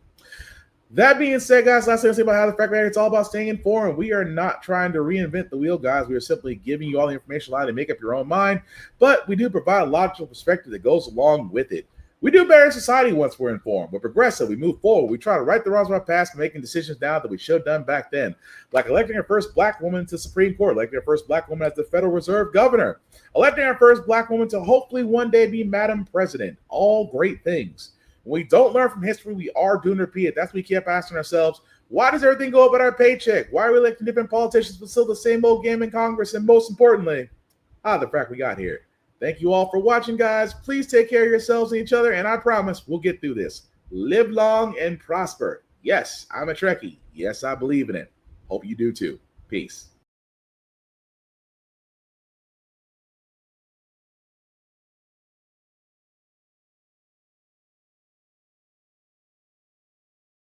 That being said, guys, last thing to say about How the Frack Matter, it's all about staying informed. We are not trying to reinvent the wheel, guys. We are simply giving you all the information allowed to make up your own mind, but we do provide a logical perspective that goes along with it. We do better in society once we're informed. We're progressive. We move forward. We try to right the wrongs of our past and making decisions now that we should have done back then. Like electing our first black woman to the Supreme Court, electing our first black woman as the Federal Reserve Governor, electing our first black woman to hopefully one day be Madam President. All great things. When we don't learn from history, we are doomed to repeat it. That's what we keep asking ourselves. Why does everything go up at our paycheck? Why are we electing different politicians but still the same old game in Congress? And most importantly, the frack we got here. Thank you all for watching, guys. Please take care of yourselves and each other, and I promise we'll get through this. Live long and prosper. Yes, I'm a Trekkie. Yes, I believe in it. Hope you do too. Peace.